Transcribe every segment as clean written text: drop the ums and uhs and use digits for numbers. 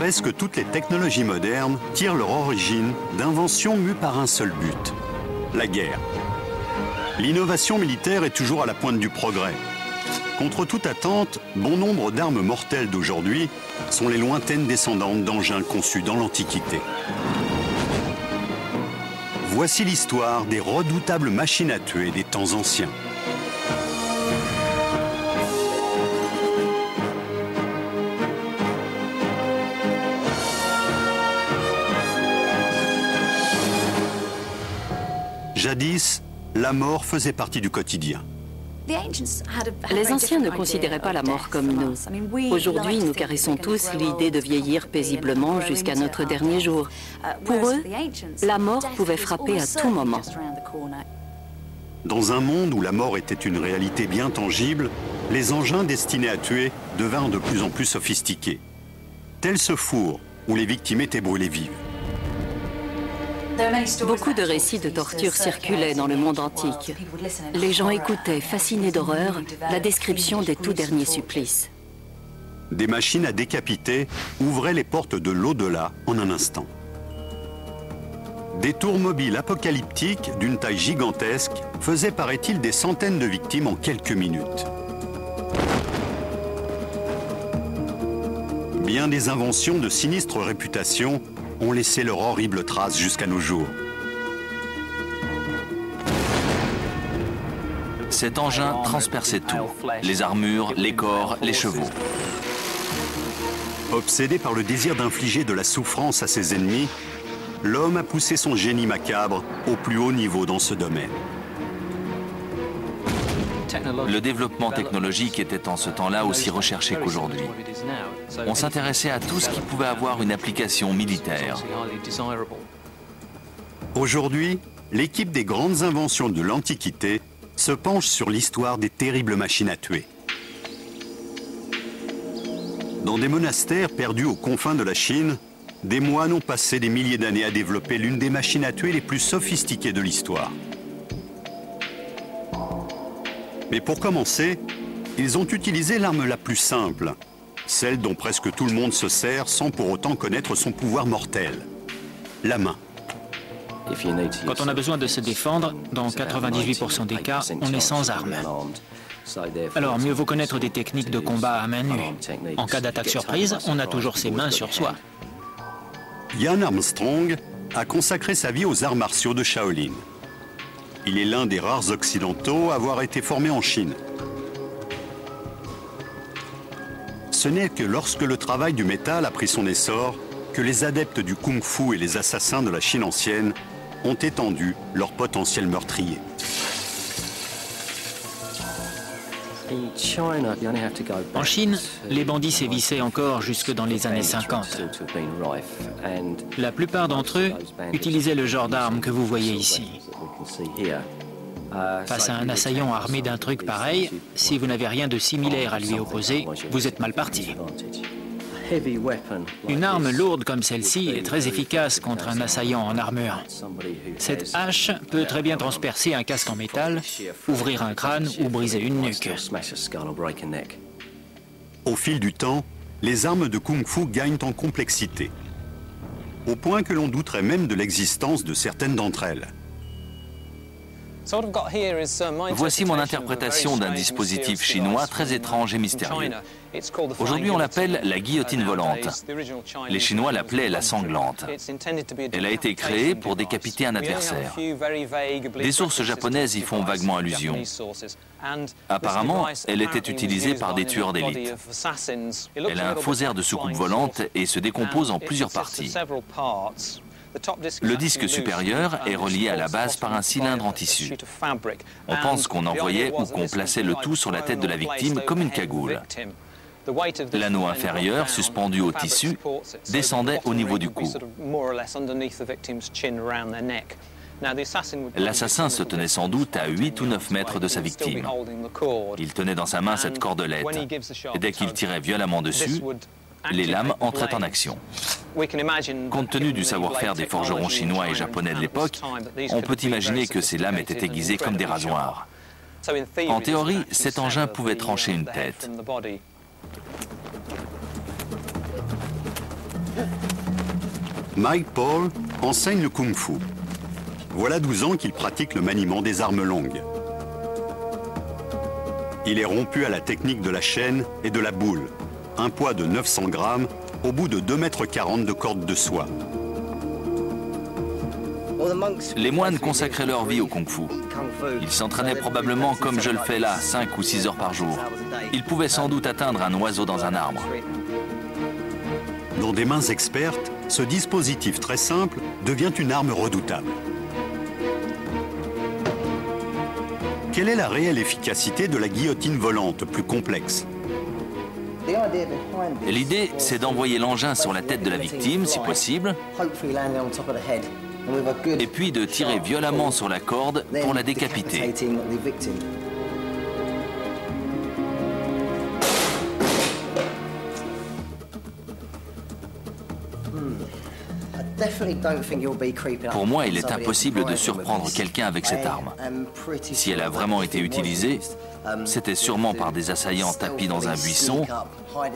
Presque toutes les technologies modernes tirent leur origine d'inventions mues par un seul but, la guerre. L'innovation militaire est toujours à la pointe du progrès. Contre toute attente, bon nombre d'armes mortelles d'aujourd'hui sont les lointaines descendantes d'engins conçus dans l'Antiquité. Voici l'histoire des redoutables machines à tuer des temps anciens. Jadis, la mort faisait partie du quotidien. Les anciens ne considéraient pas la mort comme nous. Aujourd'hui, nous caressons tous l'idée de vieillir paisiblement jusqu'à notre dernier jour. Pour eux, la mort pouvait frapper à tout moment. Dans un monde où la mort était une réalité bien tangible, les engins destinés à tuer devinrent de plus en plus sophistiqués. Tel ce four où les victimes étaient brûlées vives. Beaucoup de récits de torture circulaient dans le monde antique. Les gens écoutaient, fascinés d'horreur, la description des tout derniers supplices. Des machines à décapiter ouvraient les portes de l'au-delà en un instant. Des tours mobiles apocalyptiques d'une taille gigantesque faisaient, paraît-il, des centaines de victimes en quelques minutes. Bien des inventions de sinistre réputation ont laissé leur horrible trace jusqu'à nos jours. Cet engin transperçait tout, les armures, les corps, les chevaux. Obsédé par le désir d'infliger de la souffrance à ses ennemis, l'homme a poussé son génie macabre au plus haut niveau dans ce domaine. Le développement technologique était en ce temps-là aussi recherché qu'aujourd'hui. On s'intéressait à tout ce qui pouvait avoir une application militaire. Aujourd'hui, l'équipe des grandes inventions de l'Antiquité se penche sur l'histoire des terribles machines à tuer. Dans des monastères perdus aux confins de la Chine, des moines ont passé des milliers d'années à développer l'une des machines à tuer les plus sophistiquées de l'histoire. Mais pour commencer, ils ont utilisé l'arme la plus simple, celle dont presque tout le monde se sert sans pour autant connaître son pouvoir mortel, la main. Quand on a besoin de se défendre, dans 98% des cas, on est sans armes. Alors mieux vaut connaître des techniques de combat à main nue. En cas d'attaque surprise, on a toujours ses mains sur soi. Ian Armstrong a consacré sa vie aux arts martiaux de Shaolin. Il est l'un des rares occidentaux à avoir été formé en Chine. Ce n'est que lorsque le travail du métal a pris son essor que les adeptes du kung-fu et les assassins de la Chine ancienne ont étendu leur potentiel meurtrier. En Chine, les bandits sévissaient encore jusque dans les années 50. La plupart d'entre eux utilisaient le genre d'arme que vous voyez ici. Face à un assaillant armé d'un truc pareil, si vous n'avez rien de similaire à lui opposer, vous êtes mal parti. Une arme lourde comme celle-ci est très efficace contre un assaillant en armure. Cette hache peut très bien transpercer un casque en métal, ouvrir un crâne ou briser une nuque. Au fil du temps, les armes de kung-fu gagnent en complexité, au point que l'on douterait même de l'existence de certaines d'entre elles. Voici mon interprétation d'un dispositif chinois très étrange et mystérieux. Aujourd'hui, on l'appelle la guillotine volante. Les Chinois l'appelaient la sanglante. Elle a été créée pour décapiter un adversaire. Des sources japonaises y font vaguement allusion. Apparemment, elle était utilisée par des tueurs d'élite. Elle a un faux air de soucoupe volante et se décompose en plusieurs parties. Le disque supérieur est relié à la base par un cylindre en tissu. On pense qu'on envoyait ou qu'on plaçait le tout sur la tête de la victime comme une cagoule. L'anneau inférieur, suspendu au tissu, descendait au niveau du cou. L'assassin se tenait sans doute à 8 ou 9 mètres de sa victime. Il tenait dans sa main cette cordelette. Et dès qu'il tirait violemment dessus, les lames entraient en action. Compte tenu du savoir-faire des forgerons chinois et japonais de l'époque, on peut imaginer que ces lames étaient aiguisées comme des rasoirs. En théorie, cet engin pouvait trancher une tête. Mike Paul enseigne le kung-fu. Voilà 12 ans qu'il pratique le maniement des armes longues. Il est rompu à la technique de la chaîne et de la boule, un poids de 900 grammes au bout de 2,40 m de corde de soie. Les moines consacraient leur vie au kung-fu. Ils s'entraînaient probablement comme je le fais là, 5 ou 6 heures par jour. Ils pouvaient sans doute atteindre un oiseau dans un arbre. Dans des mains expertes, ce dispositif très simple devient une arme redoutable. Quelle est la réelle efficacité de la guillotine volante plus complexe? L'idée, c'est d'envoyer l'engin sur la tête de la victime, si possible, et puis de tirer violemment sur la corde pour la décapiter. Pour moi, il est impossible de surprendre quelqu'un avec cette arme. Si elle a vraiment été utilisée, c'était sûrement par des assaillants tapis dans un buisson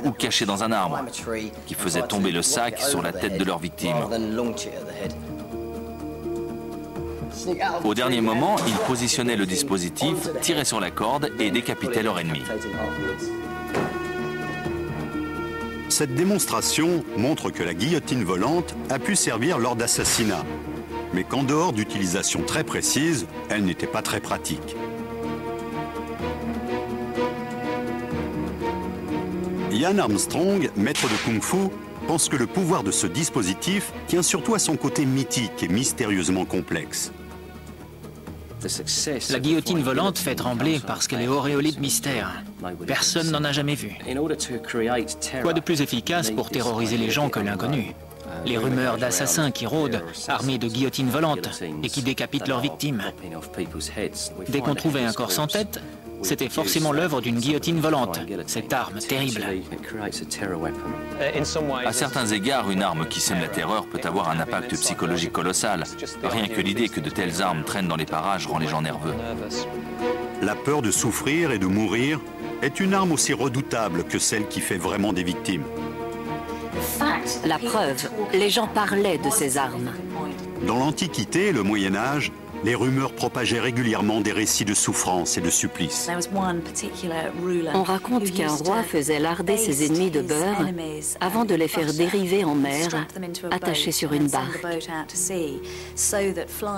ou cachés dans un arbre, qui faisaient tomber le sac sur la tête de leur victime. Au dernier moment, ils positionnaient le dispositif, tiraient sur la corde et décapitaient leur ennemi. Cette démonstration montre que la guillotine volante a pu servir lors d'assassinats, mais qu'en dehors d'utilisation très précise, elle n'était pas très pratique. Ian Armstrong, maître de kung-fu, pense que le pouvoir de ce dispositif tient surtout à son côté mythique et mystérieusement complexe. La guillotine volante fait trembler parce qu'elle est auréolée de mystère. Personne n'en a jamais vu. Quoi de plus efficace pour terroriser les gens que l'inconnu? Les rumeurs d'assassins qui rôdent, armés de guillotines volantes, et qui décapitent leurs victimes. Dès qu'on trouvait un corps sans tête, c'était forcément l'œuvre d'une guillotine volante, cette arme terrible. À certains égards, une arme qui sème la terreur peut avoir un impact psychologique colossal. Rien que l'idée que de telles armes traînent dans les parages rend les gens nerveux. La peur de souffrir et de mourir est une arme aussi redoutable que celle qui fait vraiment des victimes. La preuve, les gens parlaient de ces armes. Dans l'Antiquité et le Moyen-Âge, les rumeurs propageaient régulièrement des récits de souffrance et de supplice. On raconte qu'un roi faisait larder ses ennemis de beurre avant de les faire dériver en mer, attachés sur une barque.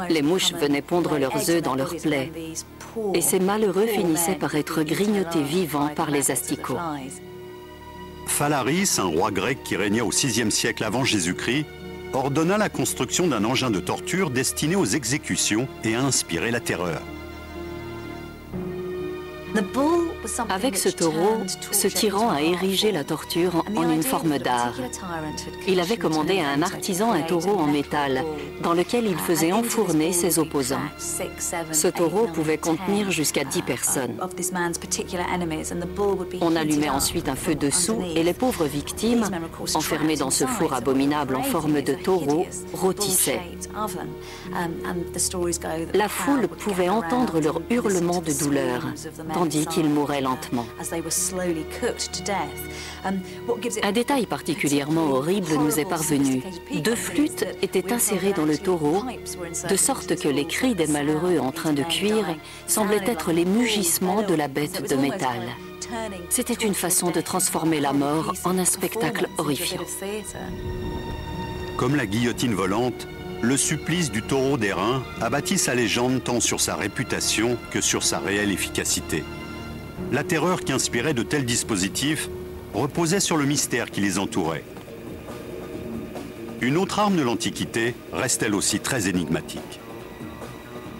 Les mouches venaient pondre leurs œufs dans leurs plaies, et ces malheureux finissaient par être grignotés vivants par les asticots. Phalaris, un roi grec qui régna au VIe siècle avant Jésus-Christ, ordonna la construction d'un engin de torture destiné aux exécutions et à inspirer la terreur. Avec ce taureau, ce tyran a érigé la torture en une forme d'art. Il avait commandé à un artisan un taureau en métal, dans lequel il faisait enfourner ses opposants. Ce taureau pouvait contenir jusqu'à 10 personnes. On allumait ensuite un feu dessous et les pauvres victimes, enfermées dans ce four abominable en forme de taureau, rôtissaient. La foule pouvait entendre leurs hurlements de douleur, tandis qu'ils mouraient lentement. Un détail particulièrement horrible nous est parvenu. 2 flûtes étaient insérées dans le taureau, de sorte que les cris des malheureux en train de cuire semblaient être les mugissements de la bête de métal. C'était une façon de transformer la mort en un spectacle horrifiant. Comme la guillotine volante, le supplice du taureau d'airain a bâti sa légende tant sur sa réputation que sur sa réelle efficacité. La terreur qu'inspiraient de tels dispositifs reposait sur le mystère qui les entourait. Une autre arme de l'Antiquité reste elle aussi très énigmatique.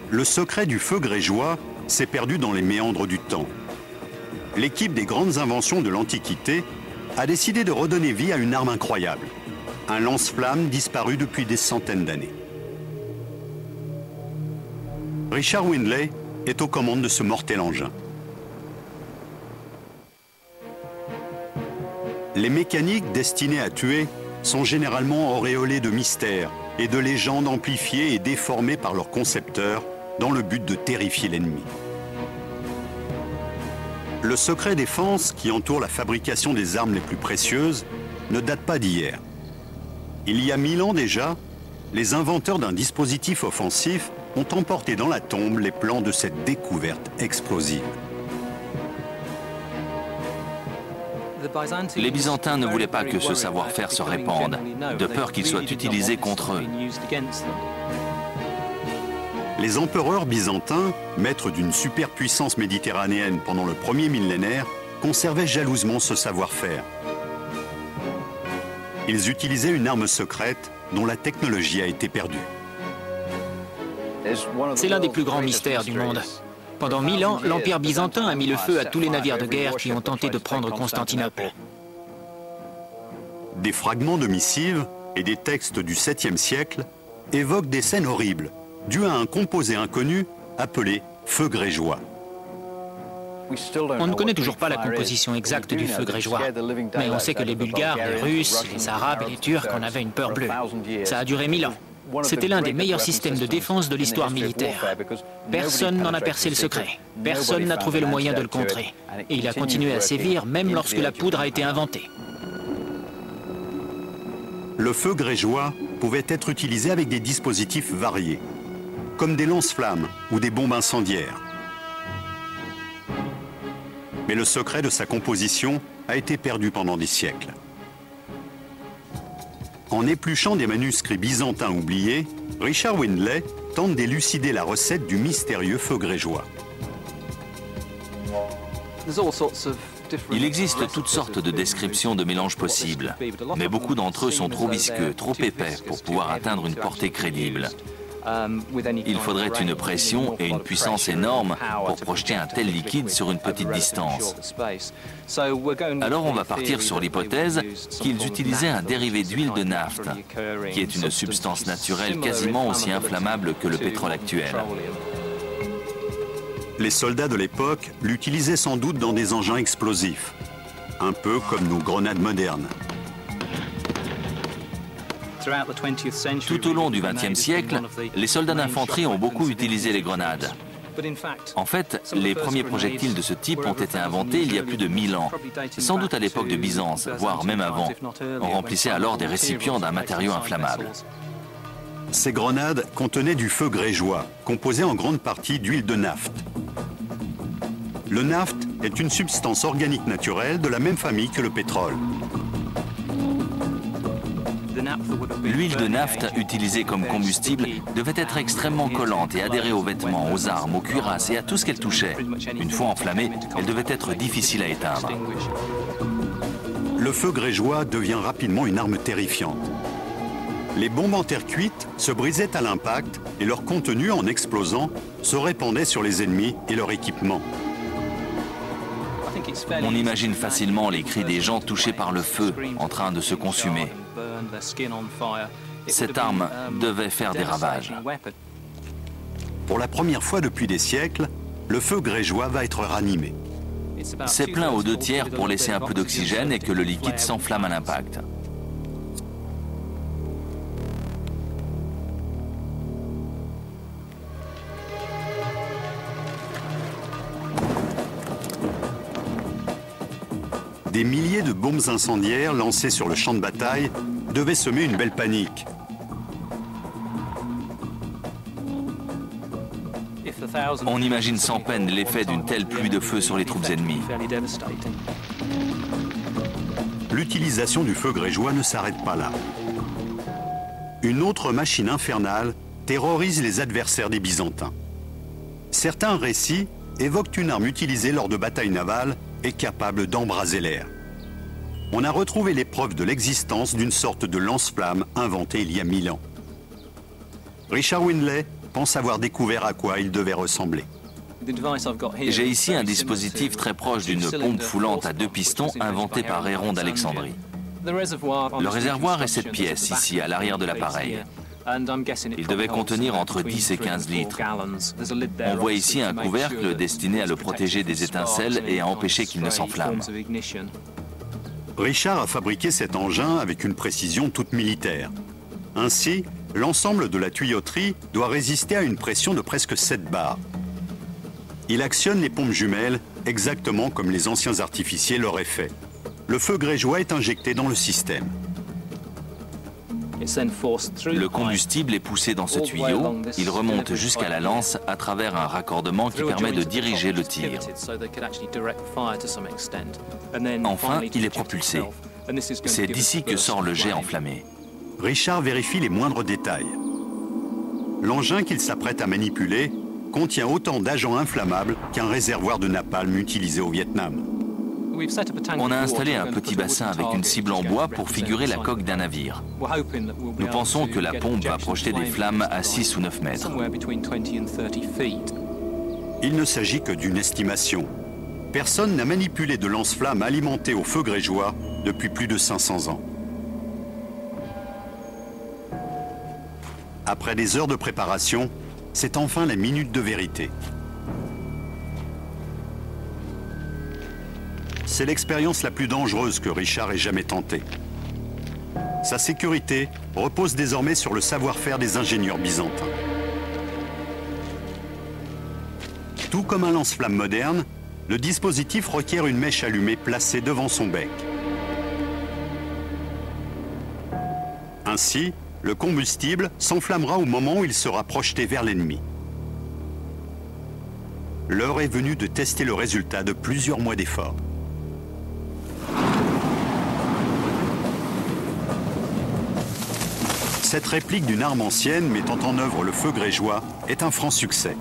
Le secret du feu grégeois s'est perdu dans les méandres du temps. L'équipe des grandes inventions de l'Antiquité a décidé de redonner vie à une arme incroyable, un lance-flamme disparu depuis des centaines d'années. Richard Windley est aux commandes de ce mortel engin. Les mécaniques destinées à tuer sont généralement auréolées de mystères et de légendes amplifiées et déformées par leurs concepteurs dans le but de terrifier l'ennemi. Le secret défense qui entoure la fabrication des armes les plus précieuses ne date pas d'hier. Il y a 1000 ans déjà, les inventeurs d'un dispositif offensif ont emporté dans la tombe les plans de cette découverte explosive. Les Byzantins ne voulaient pas que ce savoir-faire se répande, de peur qu'il soit utilisé contre eux. Les empereurs byzantins, maîtres d'une superpuissance méditerranéenne pendant le premier millénaire, conservaient jalousement ce savoir-faire. Ils utilisaient une arme secrète dont la technologie a été perdue. C'est l'un des plus grands mystères du monde. Pendant 1000 ans, l'Empire byzantin a mis le feu à tous les navires de guerre qui ont tenté de prendre Constantinople. Des fragments de missives et des textes du 7e siècle évoquent des scènes horribles, dues à un composé inconnu appelé feu grégeois. On ne connaît toujours pas la composition exacte du feu grégeois, mais on sait que les Bulgares, les Russes, les Arabes et les Turcs en avaient une peur bleue. Ça a duré 1000 ans. C'était l'un des meilleurs systèmes de défense de l'histoire militaire. Personne n'en a percé le secret. Personne n'a trouvé le moyen de le contrer. Et il a continué à sévir même lorsque la poudre a été inventée. Le feu grégeois pouvait être utilisé avec des dispositifs variés, comme des lance-flammes ou des bombes incendiaires. Mais le secret de sa composition a été perdu pendant des siècles. En épluchant des manuscrits byzantins oubliés, Richard Windley tente d'élucider la recette du mystérieux feu grégeois. Il existe toutes sortes de descriptions de mélanges possibles, mais beaucoup d'entre eux sont trop visqueux, trop épais pour pouvoir atteindre une portée crédible. Il faudrait une pression et une puissance énorme pour projeter un tel liquide sur une petite distance. Alors on va partir sur l'hypothèse qu'ils utilisaient un dérivé d'huile de naphte, qui est une substance naturelle quasiment aussi inflammable que le pétrole actuel. Les soldats de l'époque l'utilisaient sans doute dans des engins explosifs, un peu comme nos grenades modernes. Tout au long du XXe siècle, les soldats d'infanterie ont beaucoup utilisé les grenades. En fait, les premiers projectiles de ce type ont été inventés il y a plus de 1000 ans, sans doute à l'époque de Byzance, voire même avant. On remplissait alors des récipients d'un matériau inflammable. Ces grenades contenaient du feu grégeois, composé en grande partie d'huile de naphte. Le naphte est une substance organique naturelle de la même famille que le pétrole. L'huile de naphte utilisée comme combustible devait être extrêmement collante et adhérer aux vêtements, aux armes, aux cuirasses et à tout ce qu'elle touchait. Une fois enflammée, elle devait être difficile à éteindre. Le feu grégeois devient rapidement une arme terrifiante. Les bombes en terre cuite se brisaient à l'impact et leur contenu, en explosant, se répandait sur les ennemis et leur équipement. On imagine facilement les cris des gens touchés par le feu, en train de se consumer. Cette arme devait faire des ravages. Pour la première fois depuis des siècles, le feu grégeois va être ranimé. C'est plein aux 2/3 pour laisser un peu d'oxygène et que le liquide s'enflamme à l'impact. Des milliers de bombes incendiaires lancées sur le champ de bataille devaient semer une belle panique. On imagine sans peine l'effet d'une telle pluie de feu sur les troupes ennemies. L'utilisation du feu grégeois ne s'arrête pas là. Une autre machine infernale terrorise les adversaires des Byzantins. Certains récits évoquent une arme utilisée lors de batailles navales et capable d'embraser l'air. On a retrouvé les preuves de l'existence d'une sorte de lance-flamme inventée il y a 1000 ans. Richard Windley pense avoir découvert à quoi il devait ressembler. J'ai ici un dispositif très proche d'une pompe foulante à 2 pistons inventée par Héron d'Alexandrie. Le réservoir est cette pièce ici, à l'arrière de l'appareil. Il devait contenir entre 10 et 15 litres. On voit ici un couvercle destiné à le protéger des étincelles et à empêcher qu'il ne s'enflamme. Richard a fabriqué cet engin avec une précision toute militaire. Ainsi, l'ensemble de la tuyauterie doit résister à une pression de presque 7 bars. Il actionne les pompes jumelles exactement comme les anciens artificiers l'auraient fait. Le feu grégeois est injecté dans le système. Le combustible est poussé dans ce tuyau, il remonte jusqu'à la lance à travers un raccordement qui permet de diriger le tir. Enfin, il est propulsé. C'est d'ici que sort le jet enflammé. Richard vérifie les moindres détails. L'engin qu'il s'apprête à manipuler contient autant d'agents inflammables qu'un réservoir de napalm utilisé au Vietnam. On a installé un petit bassin avec une cible en bois pour figurer la coque d'un navire. Nous pensons que la pompe va projeter des flammes à 6 ou 9 mètres. Il ne s'agit que d'une estimation. Personne n'a manipulé de lance-flammes alimentées au feu grégeois depuis plus de 500 ans. Après des heures de préparation, c'est enfin la minute de vérité. C'est l'expérience la plus dangereuse que Richard ait jamais tentée. Sa sécurité repose désormais sur le savoir-faire des ingénieurs byzantins. Tout comme un lance-flamme moderne, le dispositif requiert une mèche allumée placée devant son bec. Ainsi, le combustible s'enflammera au moment où il sera projeté vers l'ennemi. L'heure est venue de tester le résultat de plusieurs mois d'efforts. Cette réplique d'une arme ancienne mettant en œuvre le feu grégeois est un franc succès.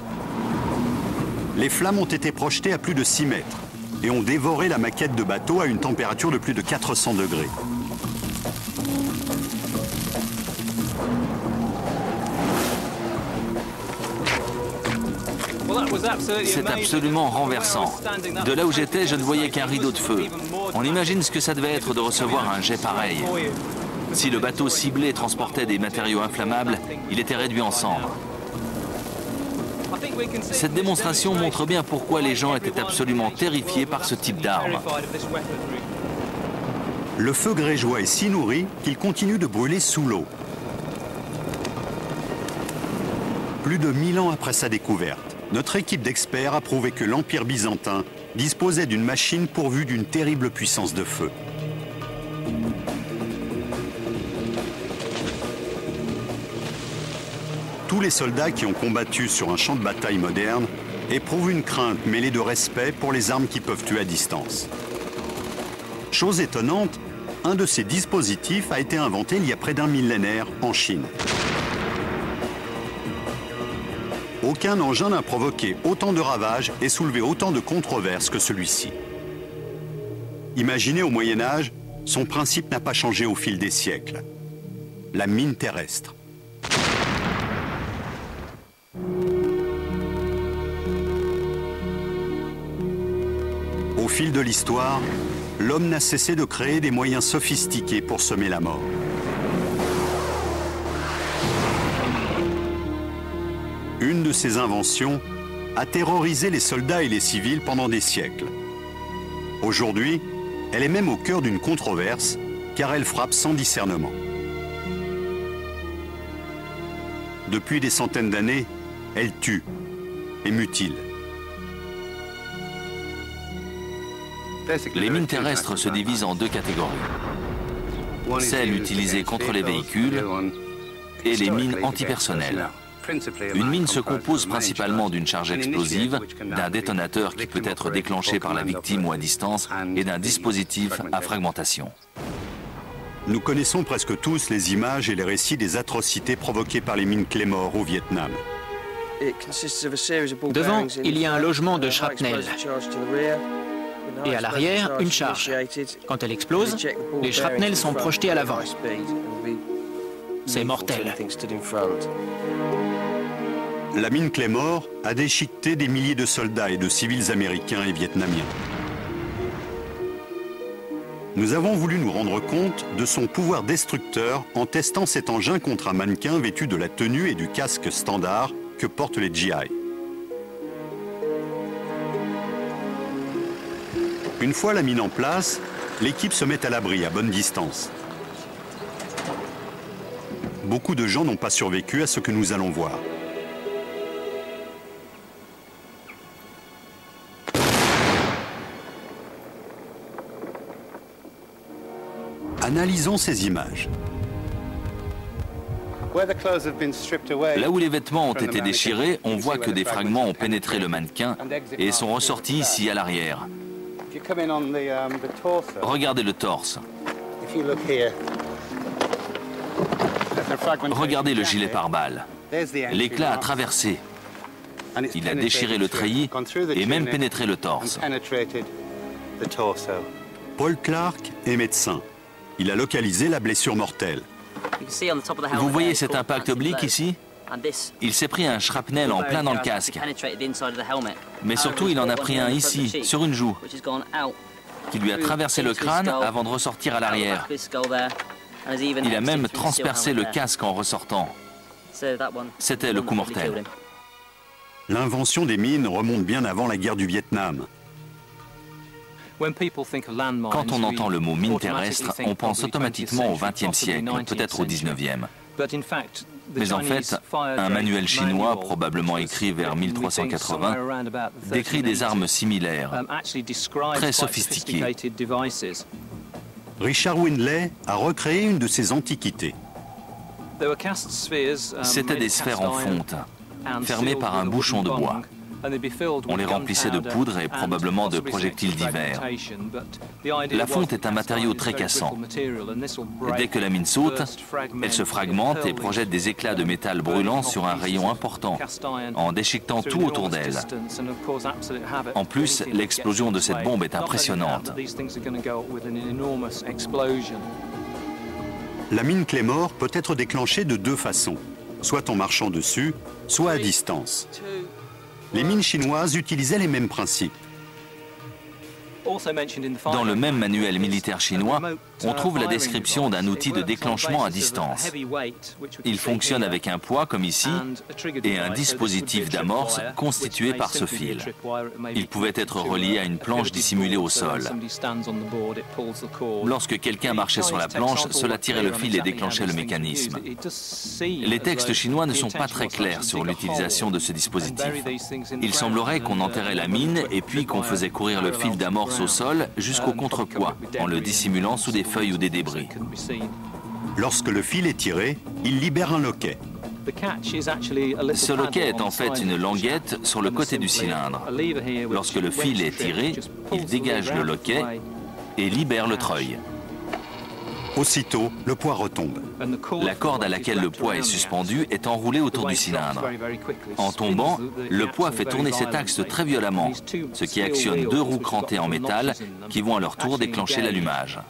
Les flammes ont été projetées à plus de 6 mètres et ont dévoré la maquette de bateau à une température de plus de 400 degrés. C'est absolument renversant. De là où j'étais, je ne voyais qu'un rideau de feu. On imagine ce que ça devait être de recevoir un jet pareil. Si le bateau ciblé transportait des matériaux inflammables, il était réduit en cendres. Cette démonstration montre bien pourquoi les gens étaient absolument terrifiés par ce type d'arme. Le feu grégeois est si nourri qu'il continue de brûler sous l'eau. Plus de 1000 ans après sa découverte, notre équipe d'experts a prouvé que l'Empire byzantin disposait d'une machine pourvue d'une terrible puissance de feu. Tous les soldats qui ont combattu sur un champ de bataille moderne éprouvent une crainte mêlée de respect pour les armes qui peuvent tuer à distance. Chose étonnante, un de ces dispositifs a été inventé il y a près d'un millénaire en Chine. Aucun engin n'a provoqué autant de ravages et soulevé autant de controverses que celui-ci. Imaginé au Moyen-Âge, son principe n'a pas changé au fil des siècles. La mine terrestre. Au fil de l'histoire, l'homme n'a cessé de créer des moyens sophistiqués pour semer la mort. Une de ces inventions a terrorisé les soldats et les civils pendant des siècles. Aujourd'hui, elle est même au cœur d'une controverse, car elle frappe sans discernement. Depuis des centaines d'années, elle tue et mutile. Les mines terrestres se divisent en 2 catégories. Celles utilisées contre les véhicules et les mines antipersonnelles. Une mine se compose principalement d'une charge explosive, d'un détonateur qui peut être déclenché par la victime ou à distance et d'un dispositif à fragmentation. Nous connaissons presque tous les images et les récits des atrocités provoquées par les mines Claymore au Vietnam. Devant, il y a un logement de shrapnel. Et à l'arrière, une charge. Quand elle explose, les shrapnels sont projetés à l'avant. C'est mortel. La mine Claymore a déchiqueté des milliers de soldats et de civils américains et vietnamiens. Nous avons voulu nous rendre compte de son pouvoir destructeur en testant cet engin contre un mannequin vêtu de la tenue et du casque standard que portent les GI. Une fois la mine en place, l'équipe se met à l'abri à bonne distance. Beaucoup de gens n'ont pas survécu à ce que nous allons voir. Analysons ces images. Là où les vêtements ont été déchirés, on voit que des fragments ont pénétré le mannequin et sont ressortis ici à l'arrière. Regardez le torse. Regardez le gilet pare-balles. L'éclat a traversé. Il a déchiré le treillis et même pénétré le torse. Paul Clark est médecin. Il a localisé la blessure mortelle. Vous voyez cet impact oblique ici? Il s'est pris un shrapnel en plein dans le casque. Mais surtout, il en a pris un ici, sur une joue, qui lui a traversé le crâne avant de ressortir à l'arrière. Il a même transpercé le casque en ressortant. C'était le coup mortel. L'invention des mines remonte bien avant la guerre du Vietnam. Quand on entend le mot mine terrestre, on pense automatiquement au XXe siècle, peut-être au XIXe. Mais en fait, un manuel chinois, probablement écrit vers 1380, décrit des armes similaires, très sophistiquées. Richard Windley a recréé une de ces antiquités. C'étaient des sphères en fonte, fermées par un bouchon de bois. On les remplissait de poudre et probablement de projectiles divers. La fonte est un matériau très cassant. Dès que la mine saute, elle se fragmente et projette des éclats de métal brûlant sur un rayon important, en déchiquetant tout autour d'elle. En plus, l'explosion de cette bombe est impressionnante. La mine Claymore peut être déclenchée de deux façons, soit en marchant dessus, soit à distance. Les mines chinoises utilisaient les mêmes principes. Dans le même manuel militaire chinois, on trouve la description d'un outil de déclenchement à distance. Il fonctionne avec un poids, comme ici, et un dispositif d'amorce constitué par ce fil. Il pouvait être relié à une planche dissimulée au sol. Lorsque quelqu'un marchait sur la planche, cela tirait le fil et déclenchait le mécanisme. Les textes chinois ne sont pas très clairs sur l'utilisation de ce dispositif. Il semblerait qu'on enterrait la mine et puis qu'on faisait courir le fil d'amorce au sol jusqu'au contrepoids, en le dissimulant sous des feuilles ou des débris. Lorsque le fil est tiré, il libère un loquet. Ce loquet est en fait une languette sur le côté du cylindre. Lorsque le fil est tiré, il dégage le loquet et libère le treuil. Aussitôt, le poids retombe. La corde à laquelle le poids est suspendu est enroulée autour du cylindre. En tombant, le poids fait tourner cet axe très violemment, ce qui actionne deux roues crantées en métal qui vont à leur tour déclencher l'allumage.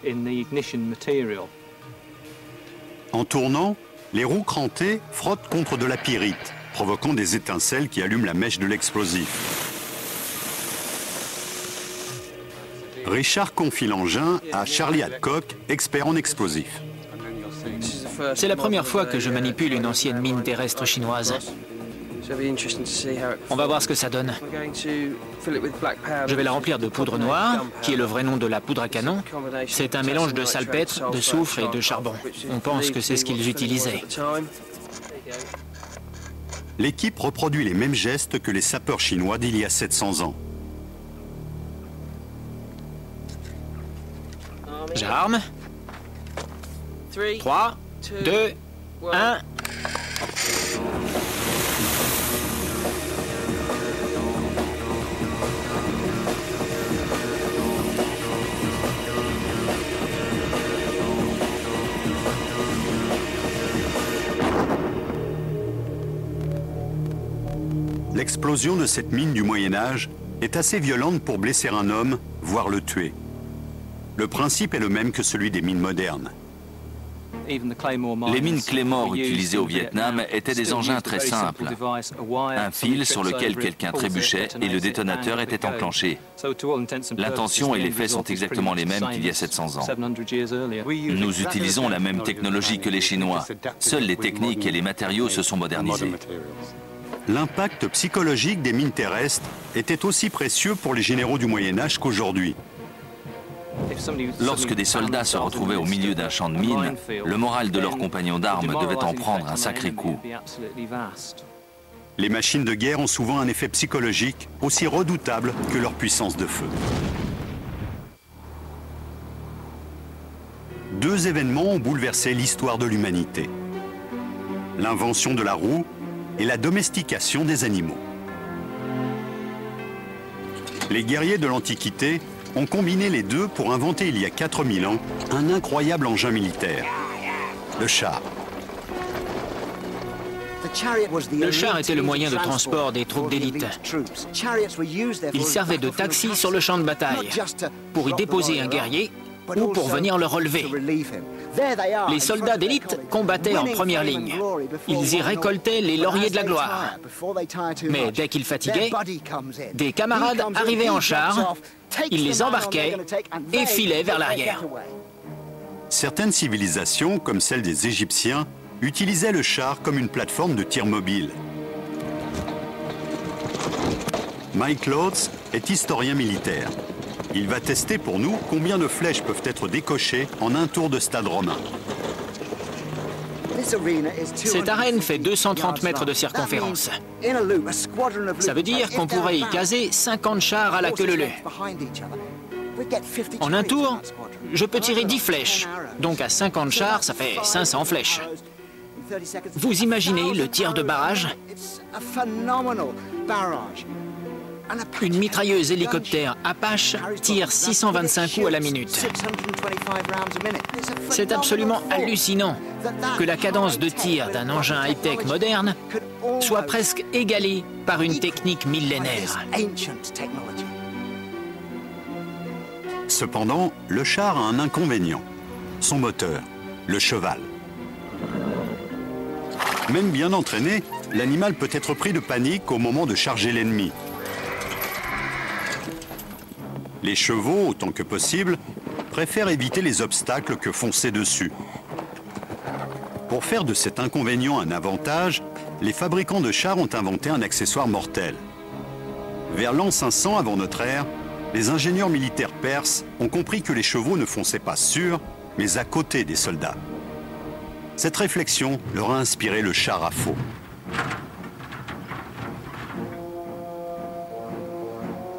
En tournant, les roues crantées frottent contre de la pyrite, provoquant des étincelles qui allument la mèche de l'explosif. Richard confie l'engin à Charlie Adcock, expert en explosifs. C'est la première fois que je manipule une ancienne mine terrestre chinoise. On va voir ce que ça donne. Je vais la remplir de poudre noire, qui est le vrai nom de la poudre à canon. C'est un mélange de salpêtre, de soufre et de charbon. On pense que c'est ce qu'ils utilisaient. L'équipe reproduit les mêmes gestes que les sapeurs chinois d'il y a 700 ans. J'arme. 3, 2, 1... L'explosion de cette mine du Moyen-Âge est assez violente pour blesser un homme, voire le tuer. Le principe est le même que celui des mines modernes. Les mines Claymore utilisées au Vietnam étaient des engins très simples. Un fil sur lequel quelqu'un trébuchait et le détonateur était enclenché. L'intention et les faits sont exactement les mêmes qu'il y a 700 ans. Nous utilisons la même technologie que les Chinois. Seules les techniques et les matériaux se sont modernisés. L'impact psychologique des mines terrestres était aussi précieux pour les généraux du Moyen-Âge qu'aujourd'hui. Lorsque des soldats se retrouvaient au milieu d'un champ de mines, le moral de leurs compagnons d'armes devait en prendre un sacré coup. Les machines de guerre ont souvent un effet psychologique aussi redoutable que leur puissance de feu. Deux événements ont bouleversé l'histoire de l'humanité. l'invention de la roue et la domestication des animaux. Les guerriers de l'Antiquité ont combiné les deux pour inventer il y a 4000 ans un incroyable engin militaire, le char. Le char était le moyen de transport des troupes d'élite. Il servait de taxi sur le champ de bataille, pour y déposer un guerrier ou pour venir le relever. Les soldats d'élite combattaient en première ligne. Ils y récoltaient les lauriers de la gloire. Mais dès qu'ils fatiguaient, des camarades arrivaient en char, ils les embarquaient et filaient vers l'arrière. Certaines civilisations, comme celle des Égyptiens, utilisaient le char comme une plateforme de tir mobile. Mike Lotz est historien militaire. Il va tester pour nous combien de flèches peuvent être décochées en un tour de stade romain. Cette arène fait 230 mètres de circonférence. Ça veut dire qu'on pourrait y caser 50 chars à la queue leu-leu. En un tour, je peux tirer 10 flèches. Donc à 50 chars, ça fait 500 flèches. Vous imaginez le tir de barrage? Une mitrailleuse hélicoptère Apache tire 625 coups à la minute. C'est absolument hallucinant que la cadence de tir d'un engin high-tech moderne soit presque égalée par une technique millénaire. Cependant, le char a un inconvénient, son moteur, le cheval. Même bien entraîné, l'animal peut être pris de panique au moment de charger l'ennemi. Les chevaux, autant que possible, préfèrent éviter les obstacles que foncer dessus. Pour faire de cet inconvénient un avantage, les fabricants de chars ont inventé un accessoire mortel. Vers l'an 500 avant notre ère, les ingénieurs militaires perses ont compris que les chevaux ne fonçaient pas sur, mais à côté des soldats. Cette réflexion leur a inspiré le char à faux.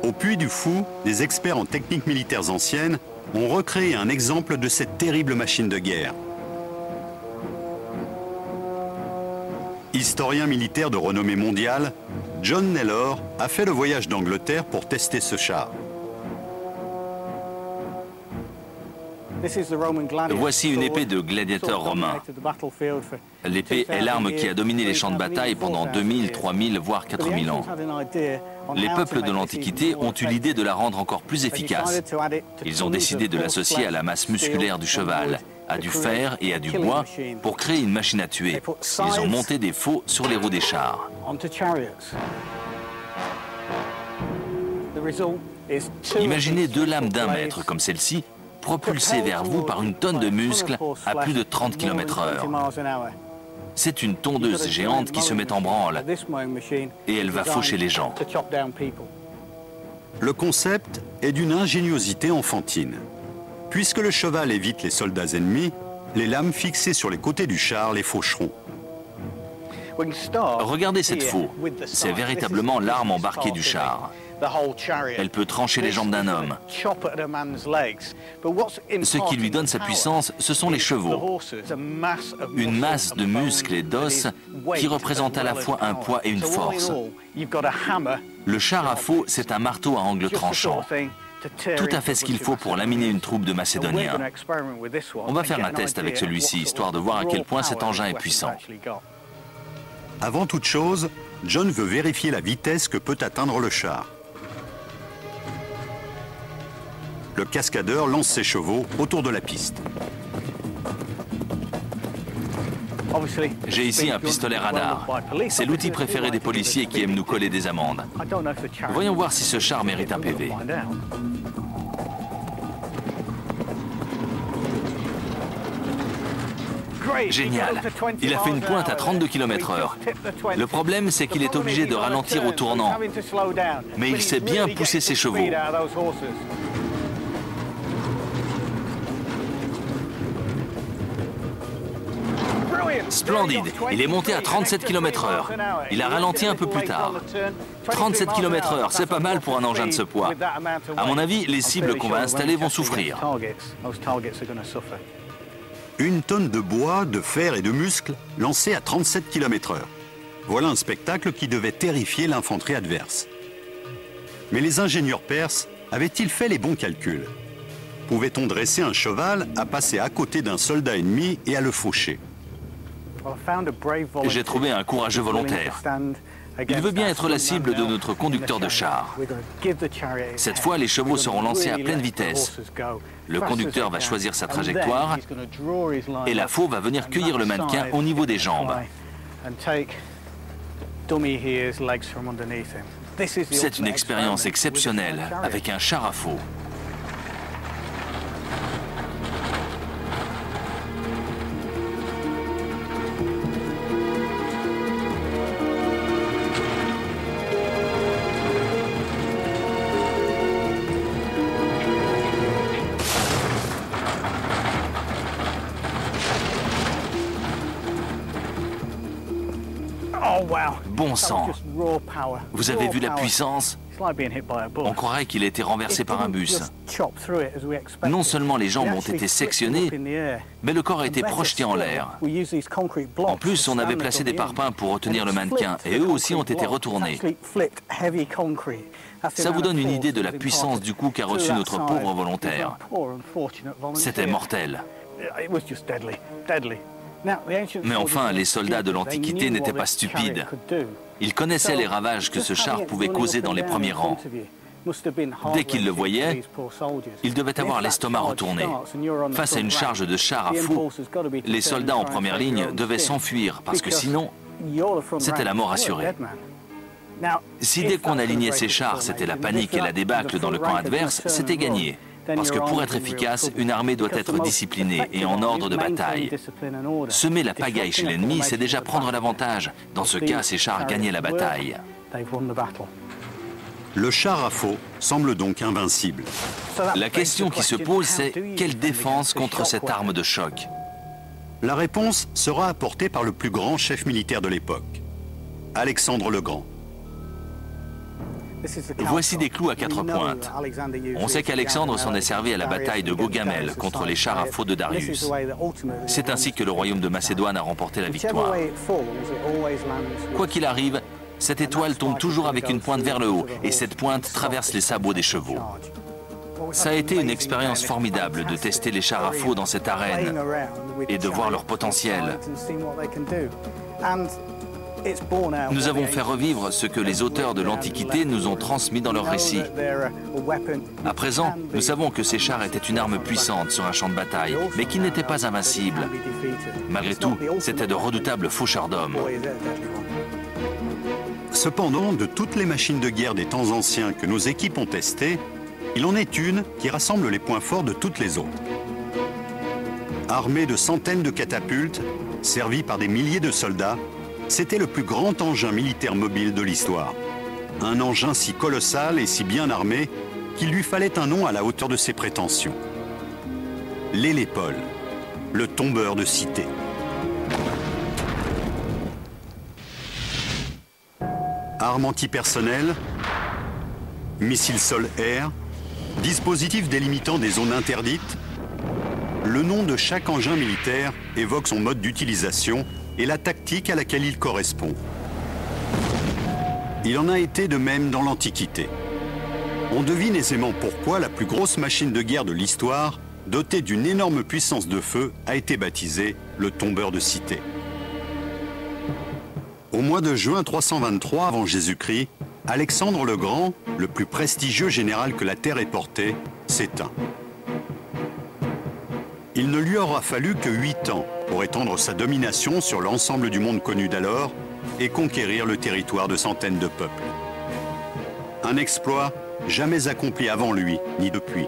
Au Puy du Fou, des experts en techniques militaires anciennes ont recréé un exemple de cette terrible machine de guerre. Historien militaire de renommée mondiale, John Naylor a fait le voyage d'Angleterre pour tester ce char. Voici une épée de gladiateur romain. L'épée est l'arme qui a dominé les champs de bataille pendant 2000, 3000, voire 4000 ans. Les peuples de l'Antiquité ont eu l'idée de la rendre encore plus efficace. Ils ont décidé de l'associer à la masse musculaire du cheval, à du fer et à du bois pour créer une machine à tuer. Ils ont monté des faux sur les roues des chars. Imaginez deux lames d'1 mètre comme celle-ci, propulsée vers vous par une tonne de muscles à plus de 30 km/h. C'est une tondeuse géante qui se met en branle et elle va faucher les gens. Le concept est d'une ingéniosité enfantine. Puisque le cheval évite les soldats ennemis, les lames fixées sur les côtés du char les faucheront. Regardez cette faux, c'est véritablement l'arme embarquée du char. Elle peut trancher les jambes d'un homme. Ce qui lui donne sa puissance, ce sont les chevaux. Une masse de muscles et d'os qui représente à la fois un poids et une force. Le char à faux, c'est un marteau à angle tranchant. Tout à fait ce qu'il faut pour laminer une troupe de Macédoniens. On va faire un test avec celui-ci, histoire de voir à quel point cet engin est puissant. Avant toute chose, John veut vérifier la vitesse que peut atteindre le char. Le cascadeur lance ses chevaux autour de la piste. J'ai ici un pistolet radar. C'est l'outil préféré des policiers qui aiment nous coller des amendes. Voyons voir si ce char mérite un PV. Génial. Il a fait une pointe à 32 km/h. Le problème, c'est qu'il est obligé de ralentir au tournant. Mais il sait bien pousser ses chevaux. Splendide. Il est monté à 37 km/h. Il a ralenti un peu plus tard. 37 km/h, c'est pas mal pour un engin de ce poids. À mon avis, les cibles qu'on va installer vont souffrir. Une tonne de bois, de fer et de muscles lancés à 37 km/h. Voilà un spectacle qui devait terrifier l'infanterie adverse. Mais les ingénieurs perses avaient-ils fait les bons calculs? Pouvait-on dresser un cheval à passer à côté d'un soldat ennemi et à le faucher? J'ai trouvé un courageux volontaire. Il veut bien être la cible de notre conducteur de char. Cette fois, les chevaux seront lancés à pleine vitesse. Le conducteur va choisir sa trajectoire et la faux va venir cueillir le mannequin au niveau des jambes. C'est une expérience exceptionnelle avec un char à faux. Bon sang! Vous avez vu la puissance? On croirait qu'il a été renversé par un bus. Non seulement les jambes ont été sectionnées, mais le corps a été projeté en l'air. En plus, on avait placé des parpaings pour retenir le mannequin, et eux aussi ont été retournés. Ça vous donne une idée de la puissance du coup qu'a reçu notre pauvre volontaire. C'était mortel. Mais enfin, les soldats de l'Antiquité n'étaient pas stupides. Ils connaissaient les ravages que ce char pouvait causer dans les premiers rangs. Dès qu'ils le voyaient, ils devaient avoir l'estomac retourné. Face à une charge de char à faux, les soldats en première ligne devaient s'enfuir parce que sinon, c'était la mort assurée. Si dès qu'on alignait ces chars, c'était la panique et la débâcle dans le camp adverse, c'était gagné. Parce que pour être efficace, une armée doit être disciplinée et en ordre de bataille. Semer la pagaille chez l'ennemi, c'est déjà prendre l'avantage. Dans ce cas, ces chars gagnaient la bataille. Le char à faux semble donc invincible. La question qui se pose, c'est quelle défense contre cette arme de choc? La réponse sera apportée par le plus grand chef militaire de l'époque, Alexandre le Grand. Voici des clous à 4 pointes. On sait qu'Alexandre s'en est servi à la bataille de Gaugamel contre les chars à faux de Darius. C'est ainsi que le royaume de Macédoine a remporté la victoire. Quoi qu'il arrive, cette étoile tombe toujours avec une pointe vers le haut et cette pointe traverse les sabots des chevaux. Ça a été une expérience formidable de tester les chars à faux dans cette arène et de voir leur potentiel. Nous avons fait revivre ce que les auteurs de l'Antiquité nous ont transmis dans leurs récits. À présent, nous savons que ces chars étaient une arme puissante sur un champ de bataille, mais qui n'était pas invincible. Malgré tout, c'était de redoutables faucheurs d'hommes. Cependant, de toutes les machines de guerre des temps anciens que nos équipes ont testées, il en est une qui rassemble les points forts de toutes les autres. Armée de centaines de catapultes, servie par des milliers de soldats, c'était le plus grand engin militaire mobile de l'histoire. Un engin si colossal et si bien armé qu'il lui fallait un nom à la hauteur de ses prétentions. L'Hélépole, le tombeur de cité. Armes antipersonnelles, missiles sol-air, dispositifs délimitant des zones interdites. Le nom de chaque engin militaire évoque son mode d'utilisation et la tactique à laquelle il correspond. Il en a été de même dans l'Antiquité. On devine aisément pourquoi la plus grosse machine de guerre de l'histoire, dotée d'une énorme puissance de feu, a été baptisée le tombeur de cité. Au mois de juin 323 avant Jésus-Christ, Alexandre le Grand, le plus prestigieux général que la terre ait porté, s'éteint. Il ne lui aura fallu que 8 ans pour étendre sa domination sur l'ensemble du monde connu d'alors et conquérir le territoire de centaines de peuples. Un exploit jamais accompli avant lui, ni depuis.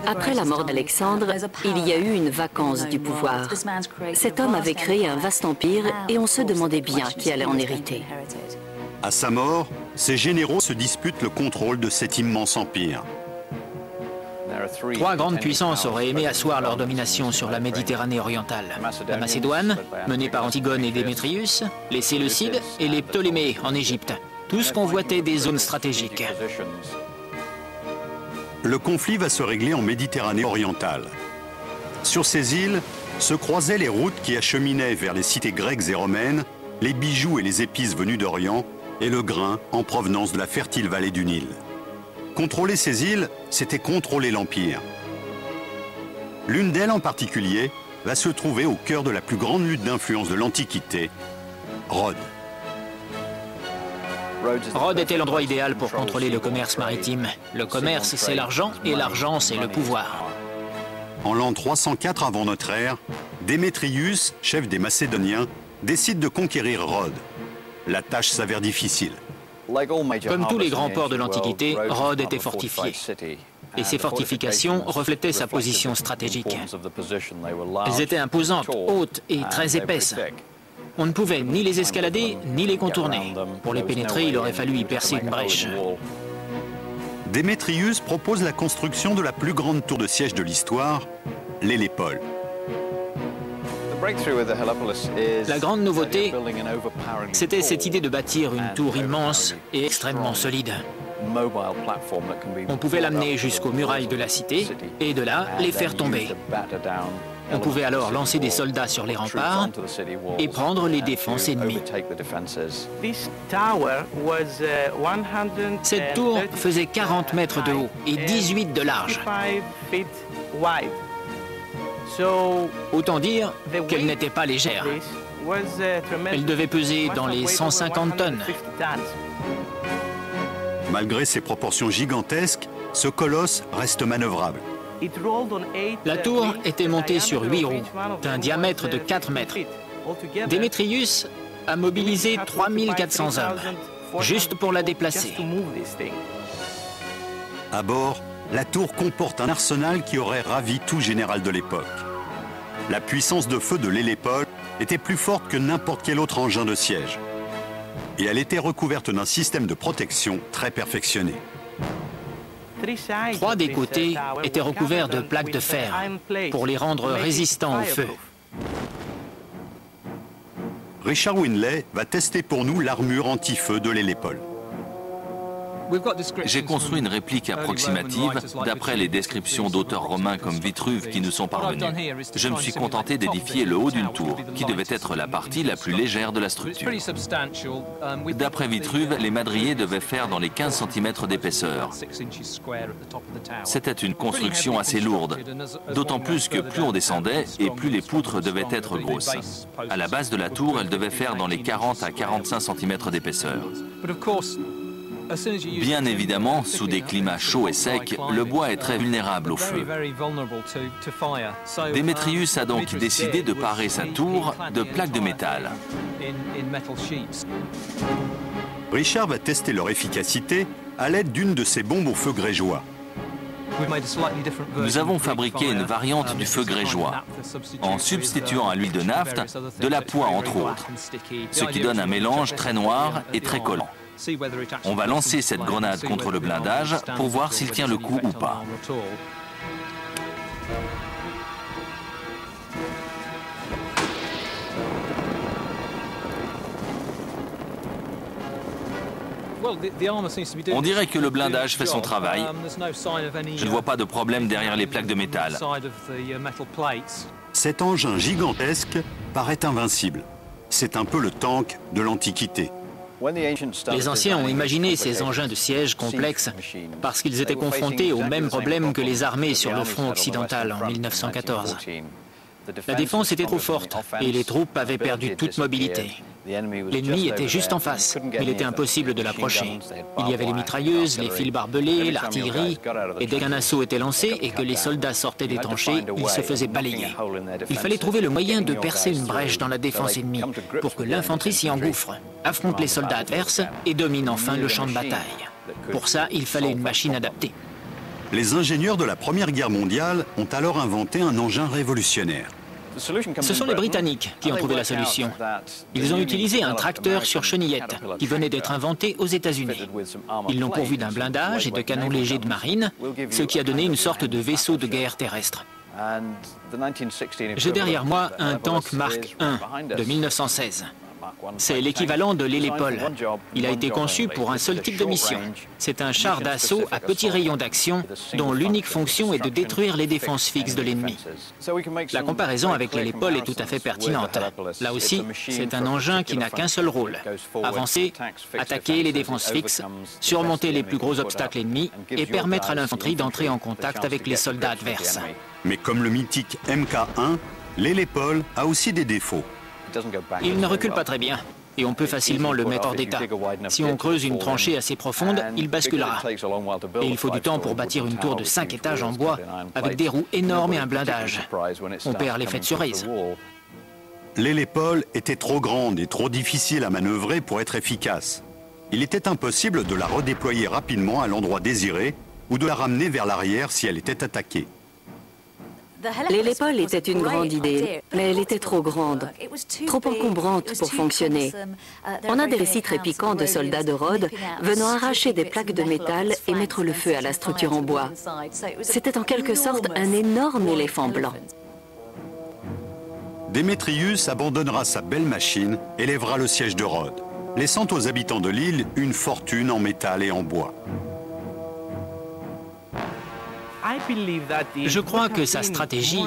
Après la mort d'Alexandre, il y a eu une vacance du pouvoir. Cet homme avait créé un vaste empire et on se demandait bien qui allait en hériter. À sa mort, ses généraux se disputent le contrôle de cet immense empire. 3 grandes puissances auraient aimé asseoir leur domination sur la Méditerranée orientale. La Macédoine, menée par Antigone et Démétrius, les Séleucides et les Ptolémées en Égypte. Tous convoitaient des zones stratégiques. le conflit va se régler en Méditerranée orientale. Sur ces îles se croisaient les routes qui acheminaient vers les cités grecques et romaines, les bijoux et les épices venus d'Orient et le grain en provenance de la fertile vallée du Nil. Contrôler ces îles, c'était contrôler l'Empire. L'une d'elles en particulier va se trouver au cœur de la plus grande lutte d'influence de l'Antiquité, Rhodes. Rhodes était l'endroit idéal pour contrôler le commerce maritime. Le commerce, c'est l'argent, et l'argent, c'est le pouvoir. En l'an 304 avant notre ère, Démétrius, chef des Macédoniens, décide de conquérir Rhodes. La tâche s'avère difficile. Comme tous les grands ports de l'Antiquité, Rhodes était fortifié. Et ces fortifications reflétaient sa position stratégique. Elles étaient imposantes, hautes et très épaisses. On ne pouvait ni les escalader, ni les contourner. Pour les pénétrer, il aurait fallu y percer une brèche. Démétrius propose la construction de la plus grande tour de siège de l'histoire, l'Hélépole. La grande nouveauté, c'était cette idée de bâtir une tour immense et extrêmement solide. On pouvait l'amener jusqu'aux murailles de la cité et de là, les faire tomber. On pouvait alors lancer des soldats sur les remparts et prendre les défenses ennemies. Cette tour faisait 40 mètres de haut et 18 de large. Autant dire qu'elle n'était pas légère. Elle devait peser dans les 150 tonnes. Malgré ses proportions gigantesques, ce colosse reste manœuvrable. La tour était montée sur 8 roues, d'un diamètre de 4 mètres. Démétrius a mobilisé 3400 hommes, juste pour la déplacer. À bord, la tour comporte un arsenal qui aurait ravi tout général de l'époque. La puissance de feu de l'Hélépole était plus forte que n'importe quel autre engin de siège. Et elle était recouverte d'un système de protection très perfectionné. 3 des côtés étaient recouverts de plaques de fer pour les rendre résistants au feu. Richard Winley va tester pour nous l'armure anti-feu de l'Hélépole. J'ai construit une réplique approximative d'après les descriptions d'auteurs romains comme Vitruve qui nous sont parvenus. Je me suis contenté d'édifier le haut d'une tour, qui devait être la partie la plus légère de la structure. D'après Vitruve, les madriers devaient faire dans les 15 cm d'épaisseur. C'était une construction assez lourde, d'autant plus que plus on descendait et plus les poutres devaient être grosses. À la base de la tour, elle devait faire dans les 40 à 45 cm d'épaisseur. Bien évidemment, sous des climats chauds et secs, le bois est très vulnérable au feu. Démétrius a donc décidé de parer sa tour de plaques de métal. Richard va tester leur efficacité à l'aide d'une de ces bombes au feu grégeois. Nous avons fabriqué une variante du feu grégeois, en substituant à l'huile de naphte de la poix entre autres, ce qui donne un mélange très noir et très collant. On va lancer cette grenade contre le blindage pour voir s'il tient le coup ou pas. On dirait que le blindage fait son travail. Je ne vois pas de problème derrière les plaques de métal. Cet engin gigantesque paraît invincible. C'est un peu le tank de l'Antiquité. Les anciens ont imaginé ces engins de siège complexes parce qu'ils étaient confrontés aux mêmes problèmes que les armées sur le front occidental en 1914. La défense était trop forte et les troupes avaient perdu toute mobilité. L'ennemi était juste en face, mais il était impossible de l'approcher. Il y avait les mitrailleuses, les fils barbelés, l'artillerie, et dès qu'un assaut était lancé et que les soldats sortaient des tranchées, ils se faisaient balayer. Il fallait trouver le moyen de percer une brèche dans la défense ennemie pour que l'infanterie s'y engouffre, affronte les soldats adverses et domine enfin le champ de bataille. Pour ça, il fallait une machine adaptée. Les ingénieurs de la Première Guerre mondiale ont alors inventé un engin révolutionnaire. Ce sont les Britanniques qui ont trouvé la solution. Ils ont utilisé un tracteur sur chenillette qui venait d'être inventé aux États-Unis. Ils l'ont pourvu d'un blindage et de canons légers de marine, ce qui a donné une sorte de vaisseau de guerre terrestre. J'ai derrière moi un tank Mark I de 1916. C'est l'équivalent de l'hélépole. Il a été conçu pour un seul type de mission. C'est un char d'assaut à petits rayons d'action dont l'unique fonction est de détruire les défenses fixes de l'ennemi. La comparaison avec l'hélépole est tout à fait pertinente. Là aussi, c'est un engin qui n'a qu'un seul rôle: avancer, attaquer les défenses fixes, surmonter les plus gros obstacles ennemis et permettre à l'infanterie d'entrer en contact avec les soldats adverses. Mais comme le mythique MK1, l'hélépole a aussi des défauts. Il ne recule pas très bien et on peut facilement le mettre hors d'état. Si on creuse une tranchée assez profonde, il basculera. Et il faut du temps pour bâtir une tour de 5 étages en bois avec des roues énormes et un blindage. On perd l'effet de cerise. L'hélépole était trop grande et trop difficile à manœuvrer pour être efficace. Il était impossible de la redéployer rapidement à l'endroit désiré ou de la ramener vers l'arrière si elle était attaquée. L'hélépole était une grande idée, mais elle était trop grande, trop encombrante pour fonctionner. On a des récits très piquants de soldats de Rhodes venant arracher des plaques de métal et mettre le feu à la structure en bois. C'était en quelque sorte un énorme éléphant blanc. Démétrius abandonnera sa belle machine et lèvera le siège de Rhodes, laissant aux habitants de l'île une fortune en métal et en bois. Je crois que sa stratégie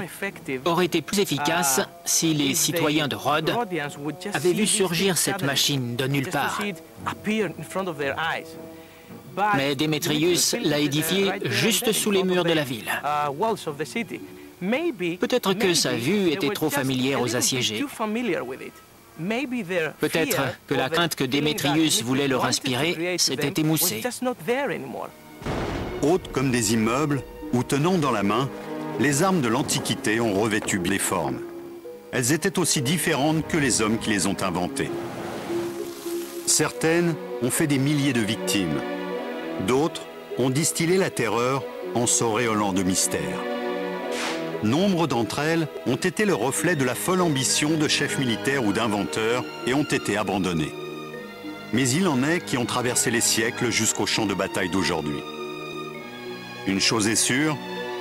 aurait été plus efficace si les citoyens de Rhodes avaient vu surgir cette machine de nulle part. Mais Démétrius l'a édifiée juste sous les murs de la ville. Peut-être que sa vue était trop familière aux assiégés. Peut-être que la crainte que Démétrius voulait leur inspirer s'était émoussée. Hautes comme des immeubles, ou tenant dans la main, les armes de l'Antiquité ont revêtu les formes. Elles étaient aussi différentes que les hommes qui les ont inventées. Certaines ont fait des milliers de victimes. D'autres ont distillé la terreur en s'auréolant de mystère. Nombre d'entre elles ont été le reflet de la folle ambition de chefs militaires ou d'inventeurs et ont été abandonnées. Mais il en est qui ont traversé les siècles jusqu'au champ de bataille d'aujourd'hui. Une chose est sûre,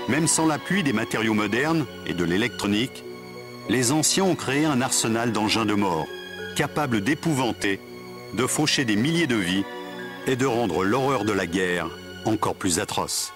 même sans l'appui des matériaux modernes et de l'électronique, les anciens ont créé un arsenal d'engins de mort, capable d'épouvanter, de faucher des milliers de vies et de rendre l'horreur de la guerre encore plus atroce.